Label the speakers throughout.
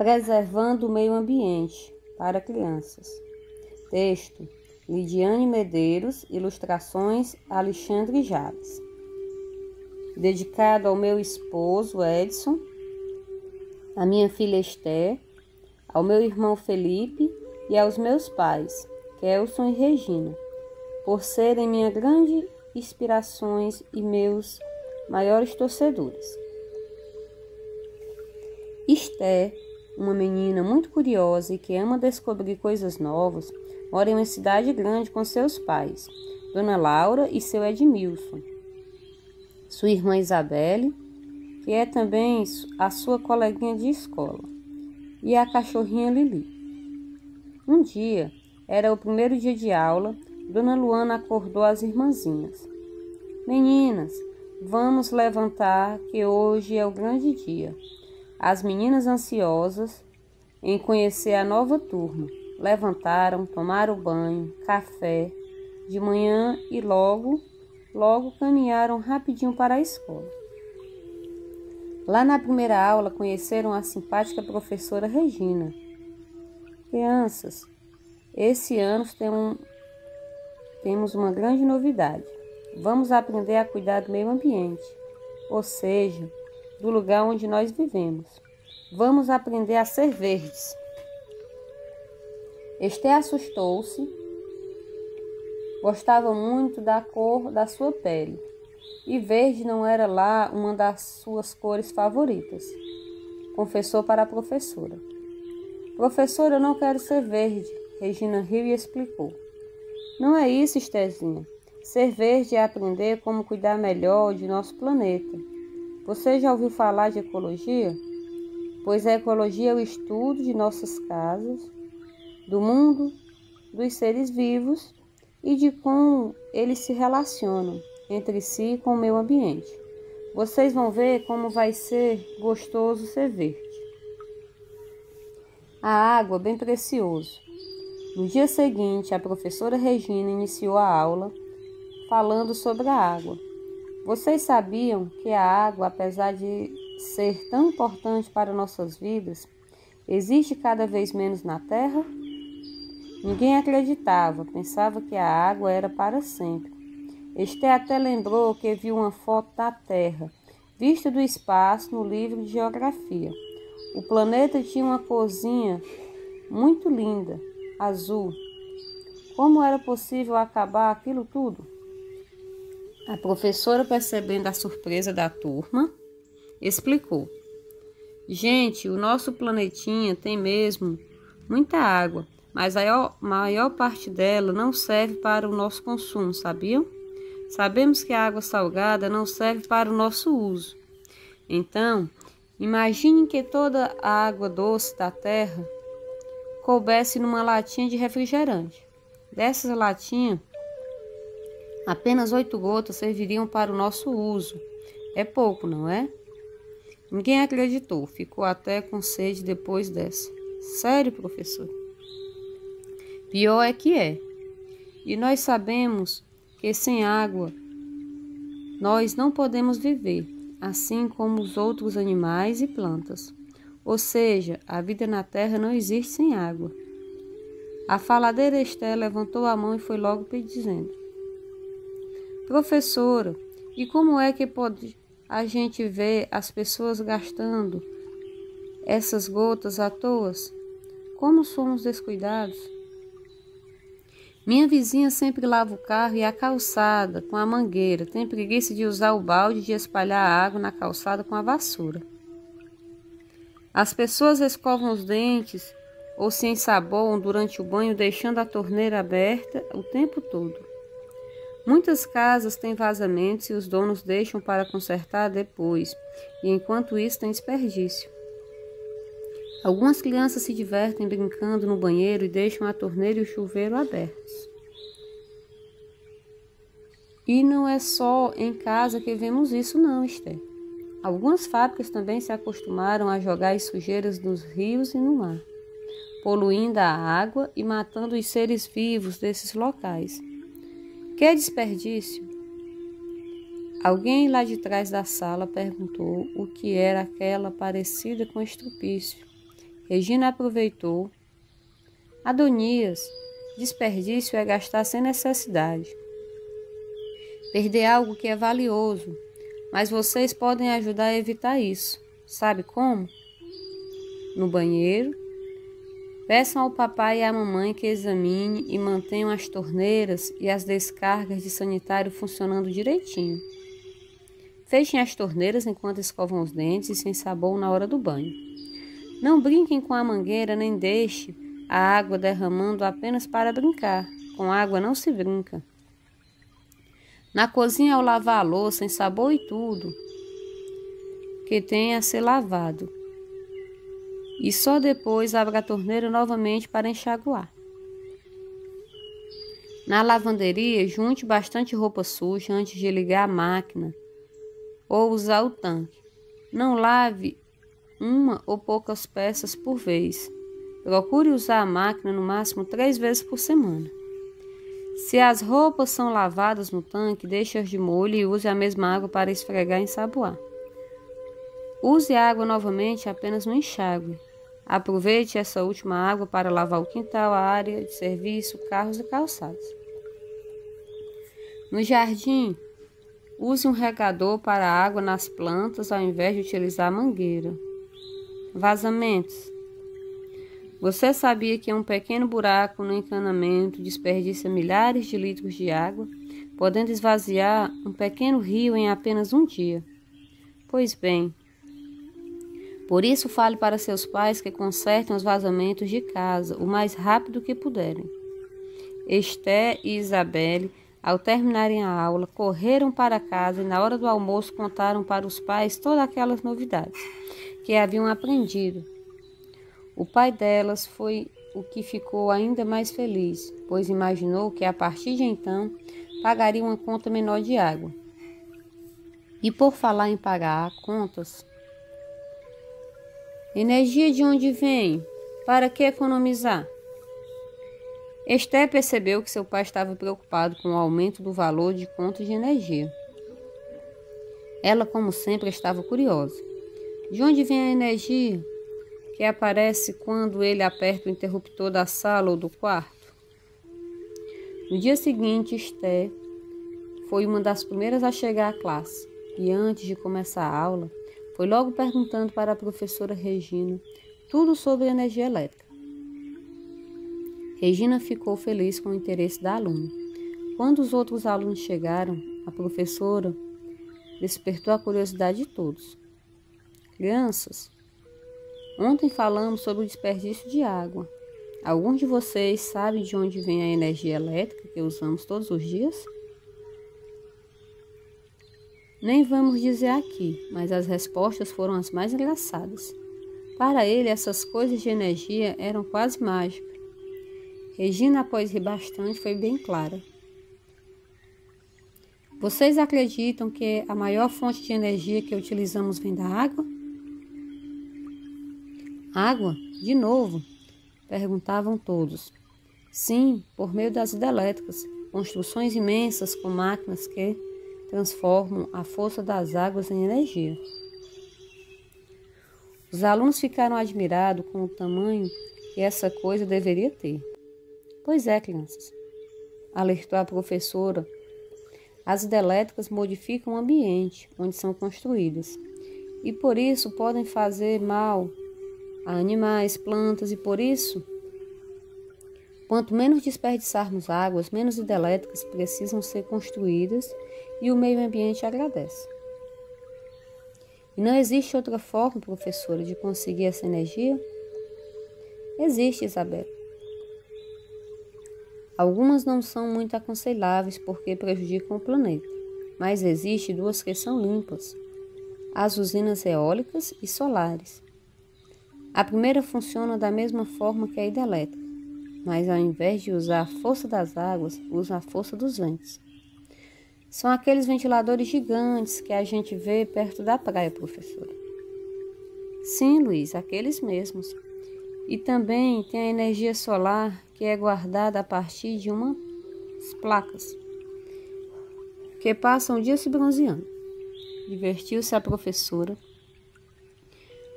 Speaker 1: Preservando o meio ambiente para crianças. Texto: Lidiane Medeiros, ilustrações Alexandre Jales. Dedicado ao meu esposo Edson, à minha filha Esther, ao meu irmão Felipe e aos meus pais, Kelson e Regina, por serem minhas grandes inspirações e meus maiores torcedores. Esther, uma menina muito curiosa e que ama descobrir coisas novas, mora em uma cidade grande com seus pais, Dona Laura e seu Edmilson, sua irmã Isabelle, que é também a sua coleguinha de escola, e a cachorrinha Lili. Um dia, era o primeiro dia de aula, Dona Luana acordou as irmãzinhas. Meninas, vamos levantar que hoje é o grande dia. As meninas ansiosas em conhecer a nova turma, levantaram, tomaram banho, café de manhã e logo caminharam rapidinho para a escola. Lá na primeira aula conheceram a simpática professora Regina. Crianças, esse ano temos uma grande novidade. Vamos aprender a cuidar do meio ambiente, ou seja, do lugar onde nós vivemos. Vamos aprender a ser verdes. Esther assustou-se. Gostava muito da cor da sua pele, e verde não era lá uma das suas cores favoritas. Confessou para a professora. Professora, eu não quero ser verde. Regina riu e explicou. Não é isso, Estherzinha. Ser verde é aprender como cuidar melhor de nosso planeta. Você já ouviu falar de ecologia? Pois a ecologia é o estudo de nossas casas, do mundo, dos seres vivos e de como eles se relacionam entre si e com o meio ambiente. Vocês vão ver como vai ser gostoso ser verde. A água, bem precioso. No dia seguinte, a professora Regina iniciou a aula falando sobre a água. Vocês sabiam que a água, apesar de ser tão importante para nossas vidas, existe cada vez menos na Terra? Ninguém acreditava, pensava que a água era para sempre. Esther até lembrou que viu uma foto da Terra, vista do espaço no livro de geografia. O planeta tinha uma corzinha muito linda, azul. Como era possível acabar aquilo tudo? A professora, percebendo a surpresa da turma, explicou. Gente, o nosso planetinha tem mesmo muita água, mas a maior parte dela não serve para o nosso consumo, sabiam? Sabemos que a água salgada não serve para o nosso uso. Então, imaginem que toda a água doce da terra coubesse numa latinha de refrigerante. Dessas latinhas, apenas 8 gotas serviriam para o nosso uso. É pouco, não é? Ninguém acreditou, ficou até com sede depois dessa. Sério, professor? Pior é que é. E nós sabemos que sem água nós não podemos viver, assim como os outros animais e plantas. Ou seja, a vida na terra não existe sem água. A faladeira Esther levantou a mão e foi logo dizendo: Professora, e como é que pode a gente ver as pessoas gastando essas gotas à toa? Como somos descuidados? Minha vizinha sempre lava o carro e a calçada com a mangueira. Tem preguiça de usar o balde de espalhar a água na calçada com a vassoura. As pessoas escovam os dentes ou se ensabonam durante o banho, deixando a torneira aberta o tempo todo. Muitas casas têm vazamentos e os donos deixam para consertar depois, e enquanto isso tem desperdício. Algumas crianças se divertem brincando no banheiro e deixam a torneira e o chuveiro abertos. E não é só em casa que vemos isso não, Esther. Algumas fábricas também se acostumaram a jogar as sujeiras nos rios e no mar, poluindo a água e matando os seres vivos desses locais. Que desperdício! Alguém lá de trás da sala perguntou o que era aquela parecida com estrupício. Regina aproveitou. Adonias, desperdício é gastar sem necessidade. Perder algo que é valioso, mas vocês podem ajudar a evitar isso. Sabe como? No banheiro, peçam ao papai e à mamãe que examine e mantenham as torneiras e as descargas de sanitário funcionando direitinho. Fechem as torneiras enquanto escovam os dentes e se ensabonam na hora do banho. Não brinquem com a mangueira nem deixe a água derramando apenas para brincar. Com água não se brinca. Na cozinha, ao lavar a louça, ensaboe tudo que tem a ser lavado. E só depois abra a torneira novamente para enxaguar. Na lavanderia, junte bastante roupa suja antes de ligar a máquina ou usar o tanque. Não lave uma ou poucas peças por vez. Procure usar a máquina no máximo 3 vezes por semana. Se as roupas são lavadas no tanque, deixe-as de molho e use a mesma água para esfregar e ensaboar. Use a água novamente apenas no enxágue. Aproveite essa última água para lavar o quintal, a área de serviço, carros e calçados. No jardim, use um regador para a água nas plantas ao invés de utilizar a mangueira. Vazamentos. Você sabia que um pequeno buraco no encanamento desperdiça milhares de litros de água, podendo esvaziar um pequeno rio em apenas um dia? Pois bem, por isso fale para seus pais que consertem os vazamentos de casa o mais rápido que puderem. Esther e Isabelle, ao terminarem a aula, correram para casa e na hora do almoço contaram para os pais todas aquelas novidades que haviam aprendido. O pai delas foi o que ficou ainda mais feliz, pois imaginou que a partir de então pagaria uma conta menor de água. E por falar em pagar contas, energia de onde vem? Para que economizar? Esther percebeu que seu pai estava preocupado com o aumento do valor de contas de energia. Ela, como sempre, estava curiosa. De onde vem a energia que aparece quando ele aperta o interruptor da sala ou do quarto? No dia seguinte, Esther foi uma das primeiras a chegar à classe e antes de começar a aula, foi logo perguntando para a professora Regina tudo sobre energia elétrica. Regina ficou feliz com o interesse da aluna. Quando os outros alunos chegaram, a professora despertou a curiosidade de todos. Crianças, ontem falamos sobre o desperdício de água. Alguns de vocês sabem de onde vem a energia elétrica que usamos todos os dias? Nem vamos dizer aqui, mas as respostas foram as mais engraçadas. Para ele, essas coisas de energia eram quase mágicas. Regina, após rir bastante, foi bem clara. Vocês acreditam que a maior fonte de energia que utilizamos vem da água? Água? De novo? Perguntavam todos. Sim, por meio das hidrelétricas, construções imensas com máquinas que transformam a força das águas em energia. Os alunos ficaram admirados com o tamanho que essa coisa deveria ter. Pois é, crianças, alertou a professora, as hidrelétricas modificam o ambiente onde são construídas e por isso podem fazer mal a animais, plantas e por isso, quanto menos desperdiçarmos águas, menos hidrelétricas precisam ser construídas e o meio ambiente agradece. E não existe outra forma, professora, de conseguir essa energia? Existe, Isabel. Algumas não são muito aconselháveis porque prejudicam o planeta, mas existem 2 que são limpas, as usinas eólicas e solares. A primeira funciona da mesma forma que a hidrelétrica, mas ao invés de usar a força das águas, usa a força dos ventos. São aqueles ventiladores gigantes que a gente vê perto da praia, professora. Sim, Luiz, aqueles mesmos. E também tem a energia solar que é guardada a partir de umas placas que passam o dia se bronzeando. Divertiu-se a professora.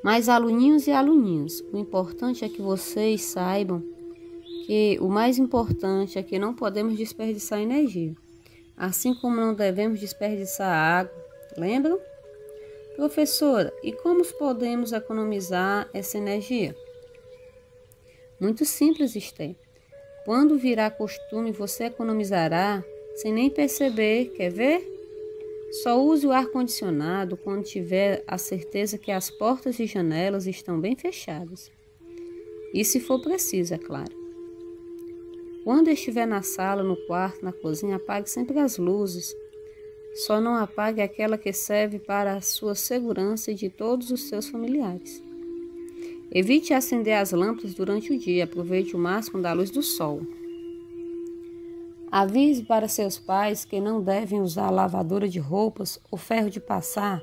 Speaker 1: Mas aluninhos e aluninhas, o importante é que vocês saibam que o mais importante é que não podemos desperdiçar energia, assim como não devemos desperdiçar água. Lembram? Professora, e como podemos economizar essa energia? Muito simples, Esther. Quando virar costume, você economizará sem nem perceber. Quer ver? Só use o ar-condicionado quando tiver a certeza que as portas e janelas estão bem fechadas. E se for preciso, é claro. Quando estiver na sala, no quarto, na cozinha, apague sempre as luzes. Só não apague aquela que serve para a sua segurança e de todos os seus familiares. Evite acender as lâmpadas durante o dia, aproveite o máximo da luz do sol. Avise para seus pais que não devem usar lavadora de roupas ou ferro de passar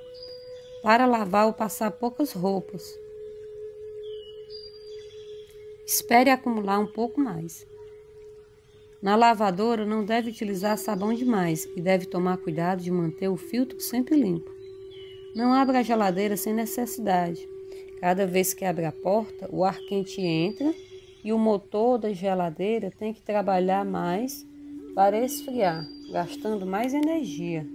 Speaker 1: para lavar ou passar poucas roupas. Espere acumular um pouco mais. Na lavadora não deve utilizar sabão demais e deve tomar cuidado de manter o filtro sempre limpo. Não abra a geladeira sem necessidade. Cada vez que abre a porta, o ar quente entra e o motor da geladeira tem que trabalhar mais para esfriar, gastando mais energia.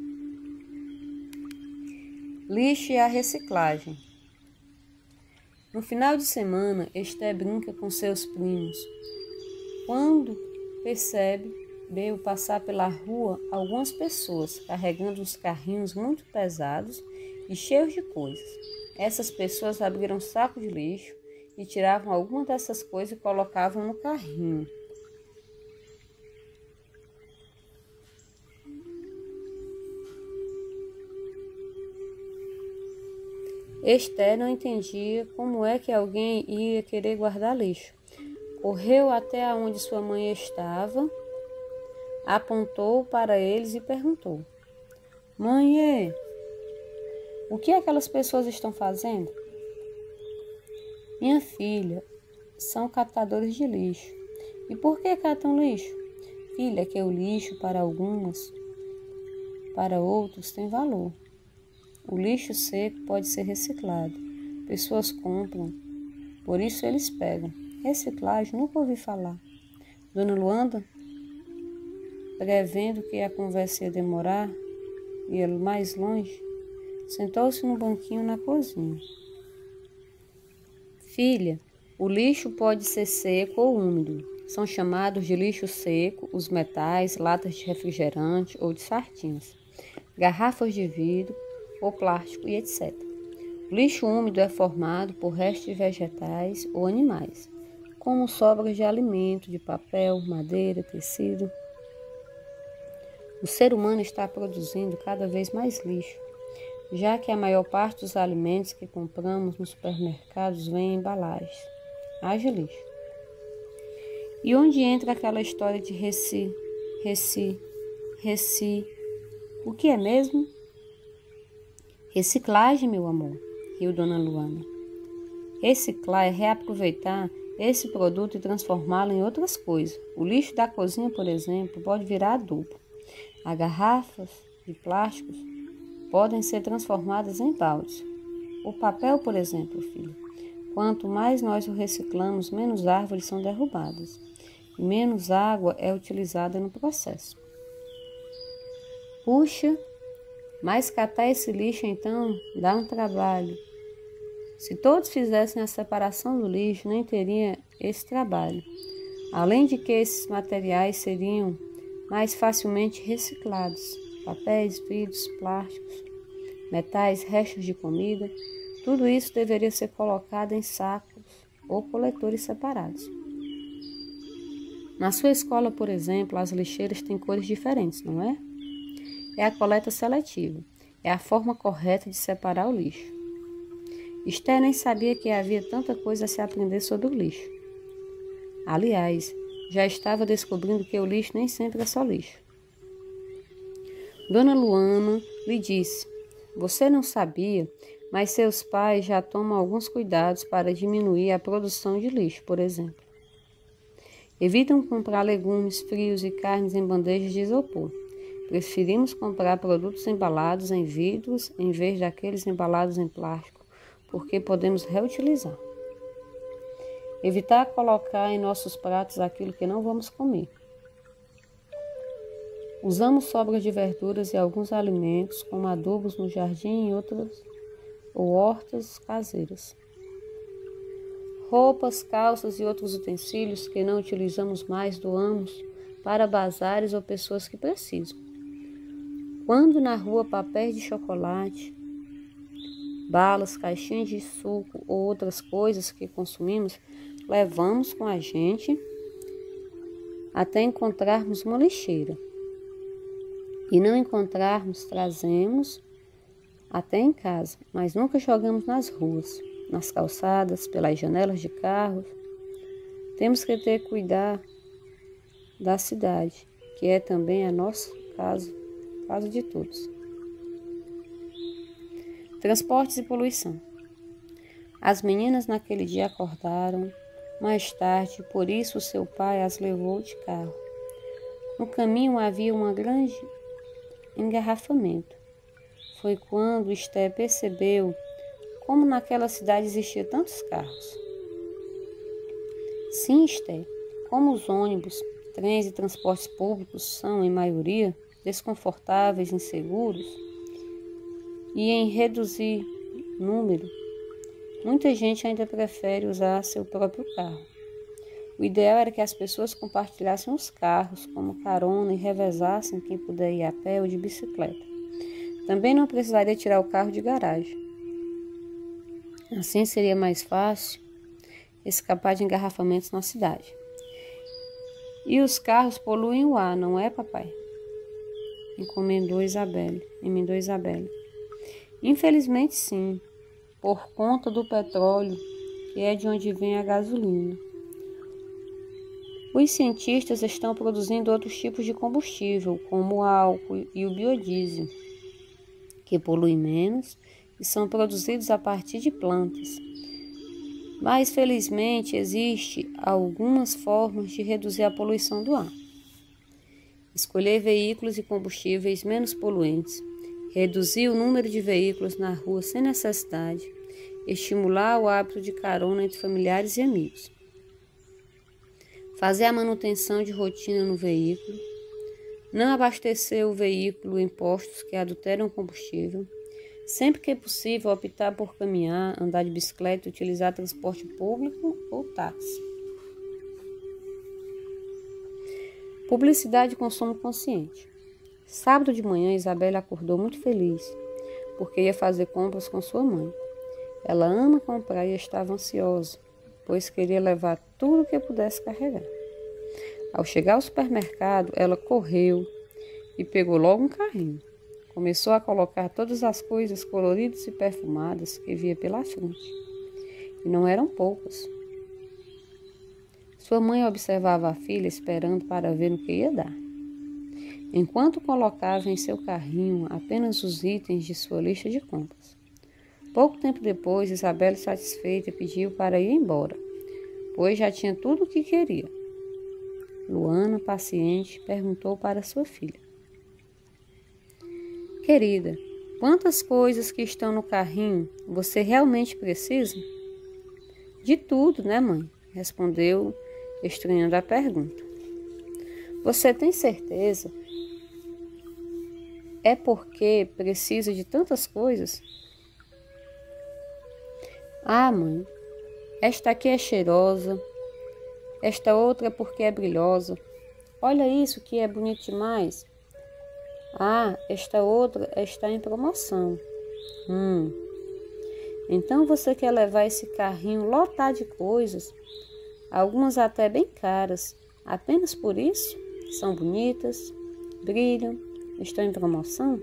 Speaker 1: Lixo e a reciclagem. No final de semana, Esther brinca com seus primos. Quando percebe, veio passar pela rua algumas pessoas carregando uns carrinhos muito pesados e cheios de coisas. Essas pessoas abriram um saco de lixo e tiravam algumas dessas coisas e colocavam no carrinho. Esther não entendia como é que alguém ia querer guardar lixo. Correu até onde sua mãe estava, apontou para eles e perguntou: Mãe, o que aquelas pessoas estão fazendo? Minha filha, são catadores de lixo. E por que catam lixo? Filha, que o lixo para algumas, para outros tem valor. O lixo seco pode ser reciclado. Pessoas compram, por isso eles pegam. Reciclagem, nunca ouvi falar. Dona Luanda, prevendo que a conversa ia demorar, ia mais longe, sentou-se no banquinho na cozinha. Filha, o lixo pode ser seco ou úmido. São chamados de lixo seco os metais, latas de refrigerante ou de sardinhas, garrafas de vidro ou plástico e etc. O lixo úmido é formado por restos de vegetais ou animais, como sobras de alimento, de papel, madeira, tecido. O ser humano está produzindo cada vez mais lixo, já que a maior parte dos alimentos que compramos nos supermercados vem em embalagens. Haja lixo. E onde entra aquela história de reci? O que é mesmo? Reciclagem, meu amor, riu Dona Luana. Reciclar é reaproveitar esse produto e transformá-lo em outras coisas. O lixo da cozinha, por exemplo, pode virar adubo. As garrafas de plásticos podem ser transformadas em baldes. O papel, por exemplo, filho. Quanto mais nós o reciclamos, menos árvores são derrubadas e menos água é utilizada no processo. Puxa, mas catar esse lixo então dá um trabalho. Se todos fizessem a separação do lixo, nem teria esse trabalho. Além de que esses materiais seriam mais facilmente reciclados. Papéis, vidros, plásticos, metais, restos de comida, tudo isso deveria ser colocado em sacos ou coletores separados. Na sua escola, por exemplo, as lixeiras têm cores diferentes, não é? É a coleta seletiva. É a forma correta de separar o lixo. Esther nem sabia que havia tanta coisa a se aprender sobre o lixo. Aliás, já estava descobrindo que o lixo nem sempre é só lixo. Dona Luana lhe disse: Você não sabia, mas seus pais já tomam alguns cuidados para diminuir a produção de lixo, por exemplo. Evitam comprar legumes frios e carnes em bandejas de isopor. Preferimos comprar produtos embalados em vidros em vez daqueles embalados em plástico, porque podemos reutilizar. Evitar colocar em nossos pratos aquilo que não vamos comer. Usamos sobras de verduras e alguns alimentos, como adubos no jardim e outras ou hortas caseiras. Roupas, calças e outros utensílios que não utilizamos mais doamos para bazares ou pessoas que precisam. Quando na rua papéis de chocolate, balas, caixinhas de suco ou outras coisas que consumimos, levamos com a gente até encontrarmos uma lixeira. E não encontrarmos, trazemos até em casa, mas nunca jogamos nas ruas, nas calçadas, pelas janelas de carros. Temos que ter cuidado da cidade, que é também a nosso caso de todos. Transportes e poluição. As meninas naquele dia acordaram mais tarde, por isso seu pai as levou de carro. No caminho havia um grande engarrafamento. Foi quando Esté percebeu como naquela cidade existia tantos carros. Sim, Esté, como os ônibus, trens e transportes públicos são, em maioria, desconfortáveis, inseguros, e em reduzir número, muita gente ainda prefere usar seu próprio carro. O ideal era que as pessoas compartilhassem os carros como carona e revezassem quem puder ir a pé ou de bicicleta. Também não precisaria tirar o carro de garagem. Assim seria mais fácil escapar de engarrafamentos na cidade. E os carros poluem o ar, não é, papai? Emendou Isabelle. Infelizmente, sim, por conta do petróleo, que é de onde vem a gasolina. Os cientistas estão produzindo outros tipos de combustível, como o álcool e o biodiesel, que poluem menos e são produzidos a partir de plantas. Mas, felizmente, existem algumas formas de reduzir a poluição do ar. Escolher veículos e combustíveis menos poluentes, reduzir o número de veículos na rua sem necessidade, estimular o hábito de carona entre familiares e amigos. Fazer a manutenção de rotina no veículo, não abastecer o veículo em postos que adulteram o combustível, sempre que é possível optar por caminhar, andar de bicicleta e utilizar transporte público ou táxi. Publicidade e consumo consciente. Sábado de manhã, Isabelle acordou muito feliz, porque ia fazer compras com sua mãe. Ela ama comprar e estava ansiosa, pois queria levar tudo que pudesse carregar. Ao chegar ao supermercado, ela correu e pegou logo um carrinho. Começou a colocar todas as coisas coloridas e perfumadas que via pela frente. E não eram poucas. Sua mãe observava a filha esperando para ver o que ia dar. Enquanto colocava em seu carrinho apenas os itens de sua lista de compras. Pouco tempo depois, Isabelle, satisfeita, pediu para ir embora, pois já tinha tudo o que queria. Luana, paciente, perguntou para sua filha: Querida, quantas coisas que estão no carrinho você realmente precisa? De tudo, né, mãe? Respondeu, estranhando a pergunta. Você tem certeza? É porque precisa de tantas coisas? Ah, mãe, esta aqui é cheirosa, esta outra é porque é brilhosa. Olha isso que é bonito demais. Ah, esta outra está em promoção. Então você quer levar esse carrinho lotado de coisas, algumas até bem caras, apenas por isso? São bonitas, brilham, estão em promoção?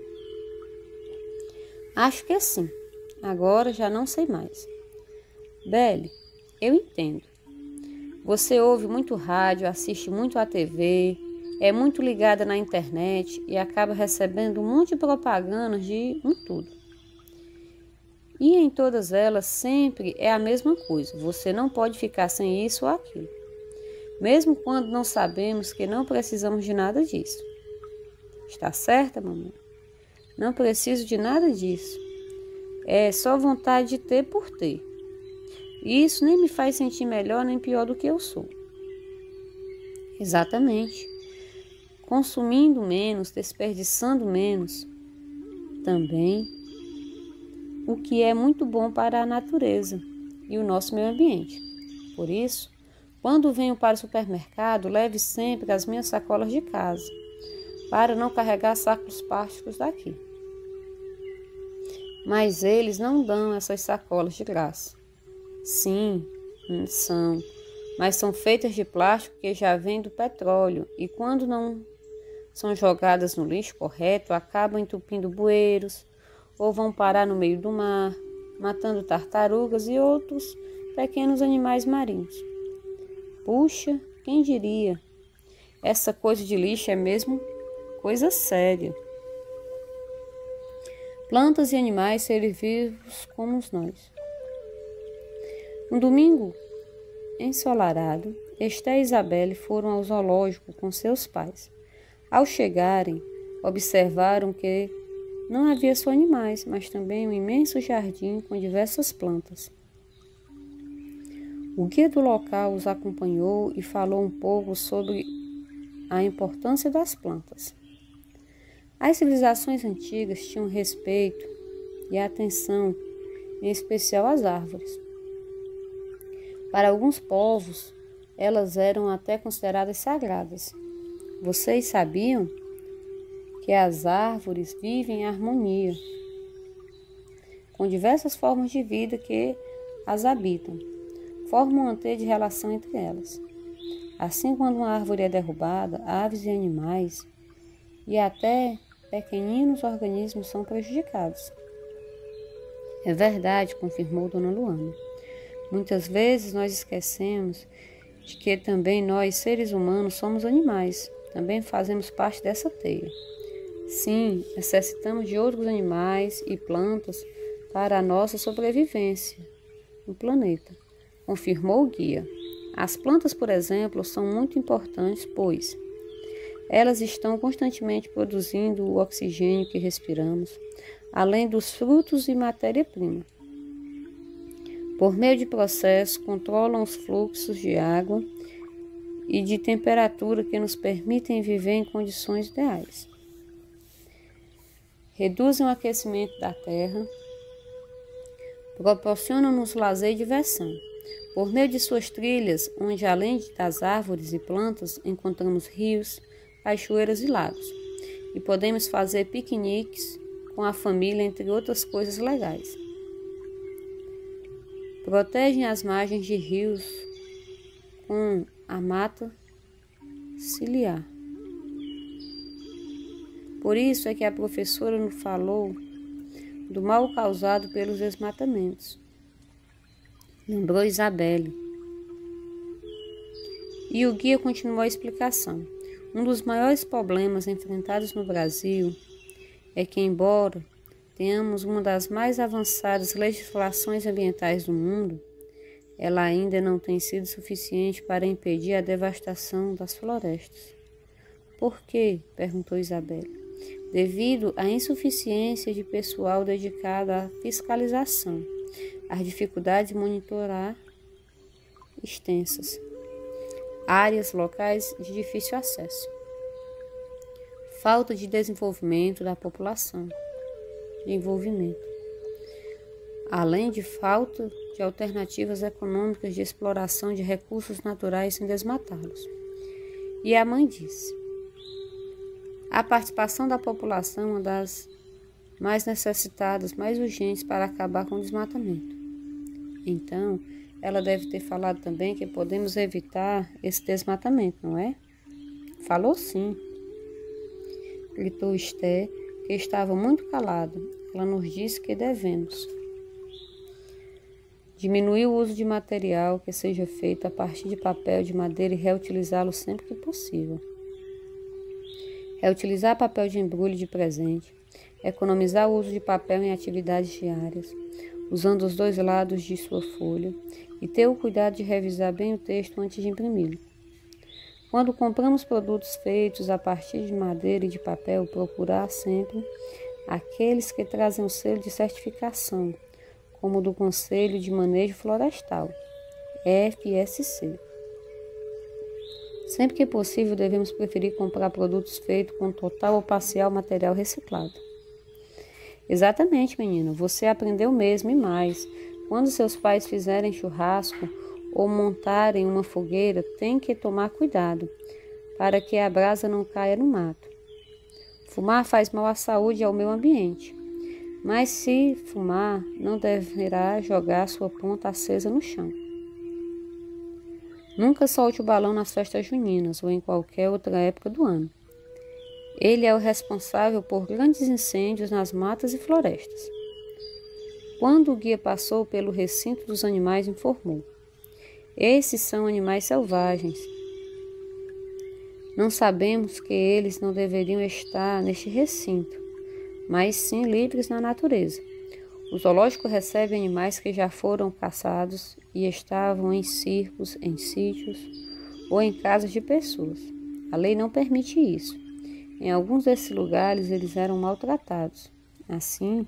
Speaker 1: Acho que sim. Agora já não sei mais. Belle, eu entendo. Você ouve muito rádio, assiste muito à TV, é muito ligada na internet e acaba recebendo um monte de propagandas de tudo. E em todas elas sempre é a mesma coisa. Você não pode ficar sem isso ou aquilo. Mesmo quando não sabemos que não precisamos de nada disso. Está certa, mamãe? Não preciso de nada disso. É só vontade de ter por ter. E isso nem me faz sentir melhor nem pior do que eu sou. Exatamente. Consumindo menos, desperdiçando menos, também, o que é muito bom para a natureza e o nosso meio ambiente. Por isso, quando venho para o supermercado, leve sempre as minhas sacolas de casa, para não carregar sacos plásticos daqui. Mas eles não dão essas sacolas de graça. Sim, são, mas são feitas de plástico que já vem do petróleo e quando não são jogadas no lixo correto, acabam entupindo bueiros ou vão parar no meio do mar, matando tartarugas e outros pequenos animais marinhos. Puxa, quem diria? Essa coisa de lixo é mesmo coisa séria. Plantas e animais, seres vivos como nós. Um domingo ensolarado, Esther e Isabelle foram ao zoológico com seus pais. Ao chegarem, observaram que não havia só animais, mas também um imenso jardim com diversas plantas. O guia do local os acompanhou e falou um pouco sobre a importância das plantas. As civilizações antigas tinham respeito e atenção, em especial às árvores. Para alguns povos, elas eram até consideradas sagradas. Vocês sabiam que as árvores vivem em harmonia com diversas formas de vida que as habitam, formam uma teia de relação entre elas. Assim, quando uma árvore é derrubada, aves e animais e até pequeninos organismos são prejudicados. É verdade, confirmou Dona Luana. Muitas vezes nós esquecemos de que também nós, seres humanos, somos animais. Também fazemos parte dessa teia. Sim, necessitamos de outros animais e plantas para a nossa sobrevivência no planeta, confirmou o guia. As plantas, por exemplo, são muito importantes, pois elas estão constantemente produzindo o oxigênio que respiramos, além dos frutos e matéria-prima. Por meio de processos, controlam os fluxos de água e de temperatura que nos permitem viver em condições ideais. Reduzem o aquecimento da terra, proporcionam-nos lazer e diversão. Por meio de suas trilhas, onde além das árvores e plantas, encontramos rios, cachoeiras e lagos, e podemos fazer piqueniques com a família, entre outras coisas legais. Protegem as margens de rios com a mata ciliar. Por isso é que a professora nos falou do mal causado pelos desmatamentos. Lembrou Isabelle. E o guia continuou a explicação. Um dos maiores problemas enfrentados no Brasil é que, embora tenhamos uma das mais avançadas legislações ambientais do mundo, ela ainda não tem sido suficiente para impedir a devastação das florestas. Por quê? Perguntou Isabelle. Devido à insuficiência de pessoal dedicado à fiscalização, às dificuldades de monitorar extensas, áreas locais de difícil acesso, falta de desenvolvimento da população, além de falta de alternativas econômicas de exploração de recursos naturais sem desmatá-los. E a mãe disse: a participação da população é uma das mais necessitadas, mais urgentes para acabar com o desmatamento. Então, ela deve ter falado também que podemos evitar esse desmatamento, não é? Falou sim, gritou Esther, que estava muito calada. Ela nos disse que devemos diminuir o uso de material que seja feito a partir de papel, de madeira e reutilizá-lo sempre que possível. Reutilizar papel de embrulho de presente, economizar o uso de papel em atividades diárias, usando os dois lados de sua folha e ter o cuidado de revisar bem o texto antes de imprimi-lo. Quando compramos produtos feitos a partir de madeira e de papel, procurar sempre aqueles que trazem o selo de certificação, como o do Conselho de Manejo Florestal, FSC. Sempre que possível, devemos preferir comprar produtos feitos com total ou parcial material reciclado. Exatamente, menino, você aprendeu mesmo e mais. Quando seus pais fizerem churrasco ou montarem uma fogueira, tem que tomar cuidado para que a brasa não caia no mato. Fumar faz mal à saúde e ao meio ambiente, mas se fumar, não deverá jogar sua ponta acesa no chão. Nunca solte o balão nas festas juninas ou em qualquer outra época do ano. Ele é o responsável por grandes incêndios nas matas e florestas. Quando o guia passou pelo recinto dos animais, informou: esses são animais selvagens. Não sabemos que eles não deveriam estar neste recinto, mas sim livres na natureza. O zoológico recebe animais que já foram caçados e estavam em circos, em sítios ou em casas de pessoas. A lei não permite isso. Em alguns desses lugares eles eram maltratados. Assim,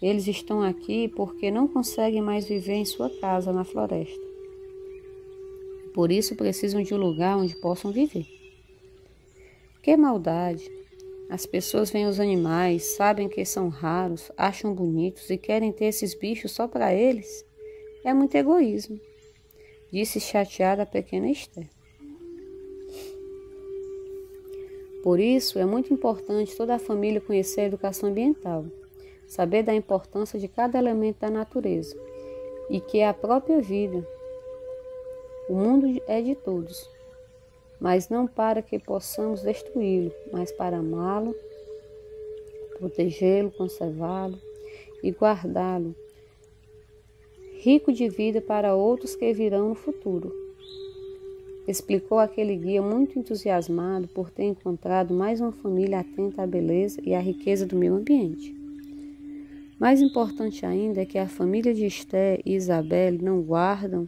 Speaker 1: eles estão aqui porque não conseguem mais viver em sua casa na floresta. Por isso precisam de um lugar onde possam viver. Que maldade! As pessoas veem os animais, sabem que são raros, acham bonitos e querem ter esses bichos só para eles. É muito egoísmo, disse chateada a pequena Esther. Por isso, é muito importante toda a família conhecer a educação ambiental, saber da importância de cada elemento da natureza e que é a própria vida. O mundo é de todos, mas não para que possamos destruí-lo, mas para amá-lo, protegê-lo, conservá-lo e guardá-lo, rico de vida para outros que virão no futuro. Explicou aquele guia muito entusiasmado por ter encontrado mais uma família atenta à beleza e à riqueza do meio ambiente. Mais importante ainda é que a família de Esther e Isabelle não guardam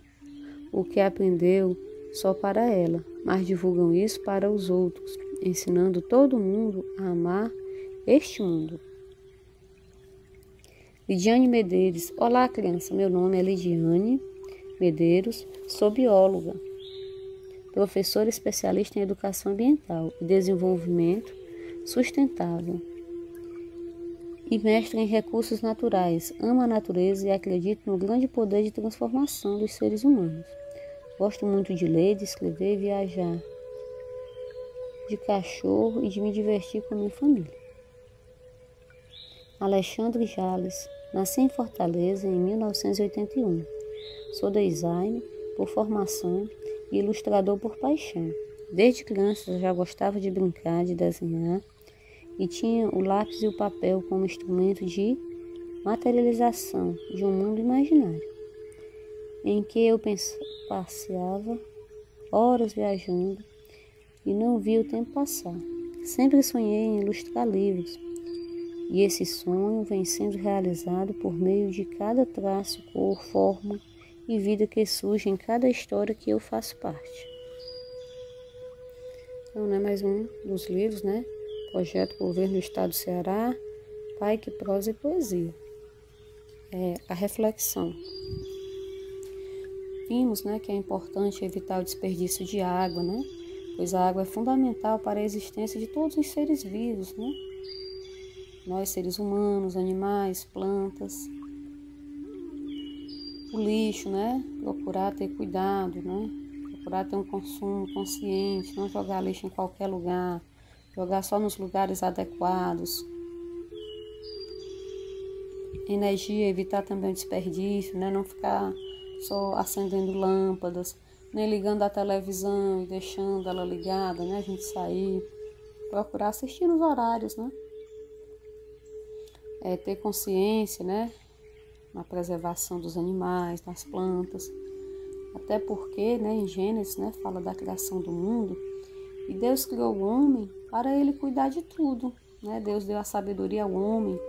Speaker 1: o que aprendeu só para ela, mas divulgam isso para os outros, ensinando todo mundo a amar este mundo. Lidiane Medeiros. Olá, criança. Meu nome é Lidiane Medeiros, sou bióloga, professora especialista em educação ambiental e desenvolvimento sustentável e mestre em recursos naturais. Amo a natureza e acredito no grande poder de transformação dos seres humanos. Gosto muito de ler, de escrever e viajar, de cachorro e de me divertir com minha família. Alexandre Jales. Nasci em Fortaleza em 1981. Sou designer por formação e ilustrador por paixão. Desde criança já gostava de brincar, de desenhar e tinha o lápis e o papel como instrumento de materialização de um mundo imaginário, em que eu passeava horas viajando e não via o tempo passar. Sempre sonhei em ilustrar livros, e esse sonho vem sendo realizado por meio de cada traço, cor, forma e vida que surge em cada história que eu faço parte. Então, mais um dos livros, Projeto Governo do Estado do Ceará, Pai que Prosa e Poesia. A reflexão. Vimos, que é importante evitar o desperdício de água, pois a água é fundamental para a existência de todos os seres vivos, Nós, seres humanos, animais, plantas. O lixo, procurar ter cuidado, procurar ter um consumo consciente, não jogar lixo em qualquer lugar, jogar só nos lugares adequados. Energia, evitar também o desperdício, não ficar só acendendo lâmpadas, nem ligando a televisão e deixando ela ligada, a gente sair, procurar assistir nos horários, ter consciência, na preservação dos animais, das plantas, até porque, em Gênesis, fala da criação do mundo, e Deus criou o homem para ele cuidar de tudo, Deus deu a sabedoria ao homem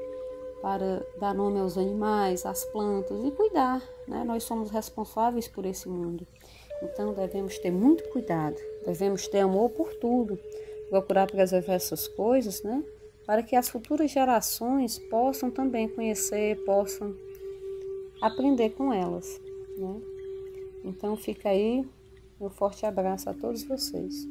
Speaker 1: para dar nome aos animais, às plantas e cuidar, Nós somos responsáveis por esse mundo, então devemos ter muito cuidado, devemos ter amor por tudo, procurar preservar essas coisas, para que as futuras gerações possam também conhecer, possam aprender com elas, né? Então fica aí meu forte abraço a todos vocês.